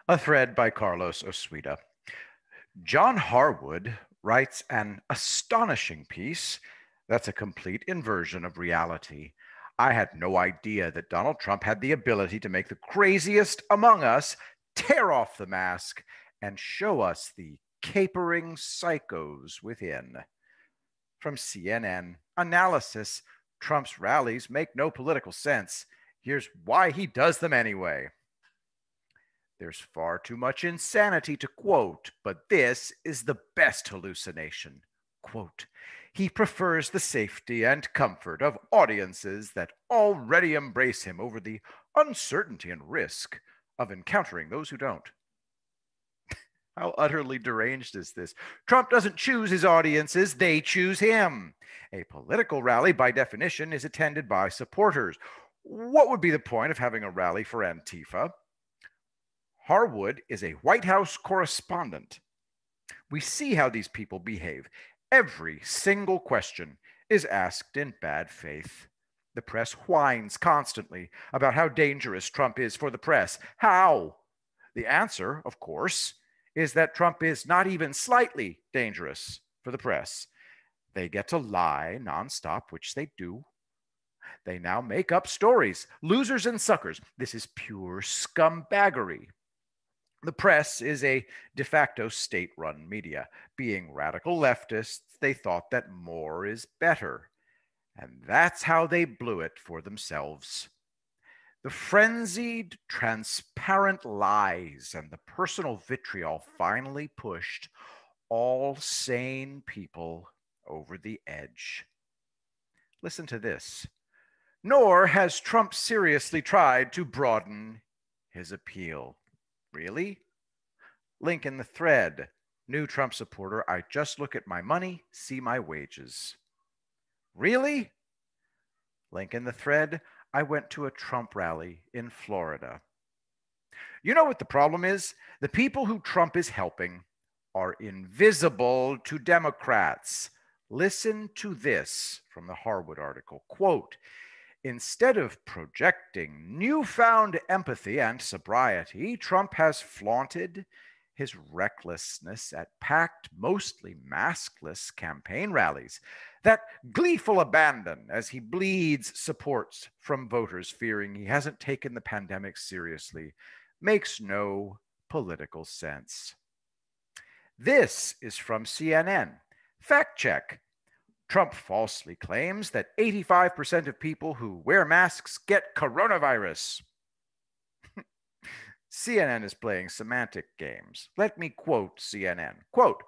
A thread by Carlos Oswita. John Harwood writes an astonishing piece that's a complete inversion of reality. I had no idea that Donald Trump had the ability to make the craziest among us tear off the mask and show us the capering psychos within. From CNN, analysis: Trump's rallies make no political sense. Here's why he does them anyway. There's far too much insanity to quote, but this is the best hallucination. Quote, he prefers the safety and comfort of audiences that already embrace him over the uncertainty and risk of encountering those who don't. How utterly deranged is this? Trump doesn't choose his audiences, they choose him. A political rally, by definition, is attended by supporters. What would be the point of having a rally for Antifa? Harwood is a White House correspondent. We see how these people behave. Every single question is asked in bad faith. The press whines constantly about how dangerous Trump is for the press. How? The answer, of course, is that Trump is not even slightly dangerous for the press. They get to lie nonstop, which they do. They now make up stories, losers and suckers. This is pure scumbaggery. The press is a de facto state run media. Being radical leftists, they thought that more is better. And that's how they blew it for themselves. The frenzied, transparent lies and the personal vitriol finally pushed all sane people over the edge. Listen to this. Nor has Trump seriously tried to broaden his appeal. Really? Link in the thread. New Trump supporter, I just look at my money, see my wages. Really? Link in the thread. I went to a Trump rally in Florida. You know what the problem is? The people who Trump is helping are invisible to Democrats. Listen to this from the Harwood article. Quote, instead of projecting newfound empathy and sobriety, Trump has flaunted his recklessness at packed, mostly maskless campaign rallies, that gleeful abandon as he bleeds supports from voters fearing he hasn't taken the pandemic seriously makes no political sense. This is from CNN. Fact check. Trump falsely claims that 85% of people who wear masks get coronavirus. CNN is playing semantic games. Let me quote CNN. Quote,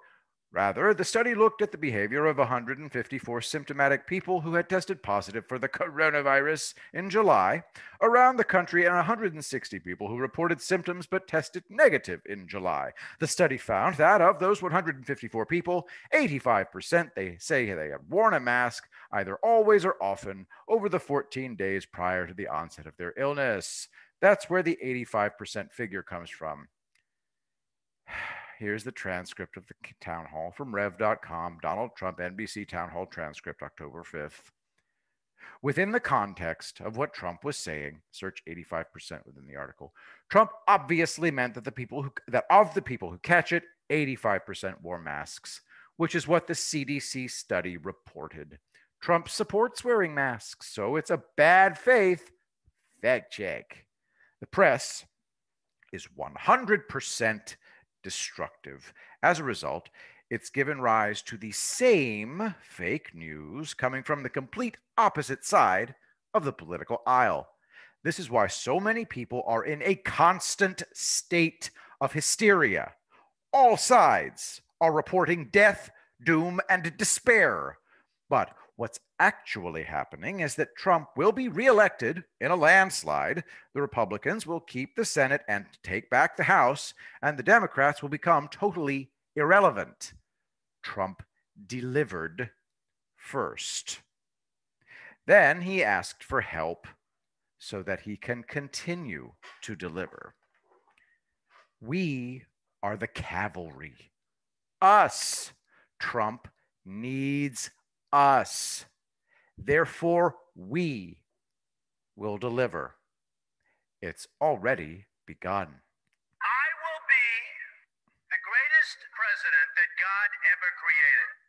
rather, the study looked at the behavior of 154 symptomatic people who had tested positive for the coronavirus in July around the country and 160 people who reported symptoms but tested negative in July. The study found that of those 154 people, 85% they say they had worn a mask either always or often over the 14 days prior to the onset of their illness. That's where the 85% figure comes from. Here's the transcript of the town hall from Rev.com, Donald Trump, NBC town hall transcript, October 5th. Within the context of what Trump was saying, search 85% within the article, Trump obviously meant that of the people who catch it, 85% wore masks, which is what the CDC study reported. Trump supports wearing masks, so it's a bad faith fact check. The press is 100% destructive. As a result, it's given rise to the same fake news coming from the complete opposite side of the political aisle. This is why so many people are in a constant state of hysteria. All sides are reporting death, doom, and despair. But what's actually happening is that Trump will be reelected in a landslide. The Republicans will keep the Senate and take back the House, and the Democrats will become totally irrelevant. Trump delivered first. Then he asked for help so that he can continue to deliver. We are the cavalry. Us. Trump needs us. Therefore, we will deliver. It's already begun. I will president that God ever created.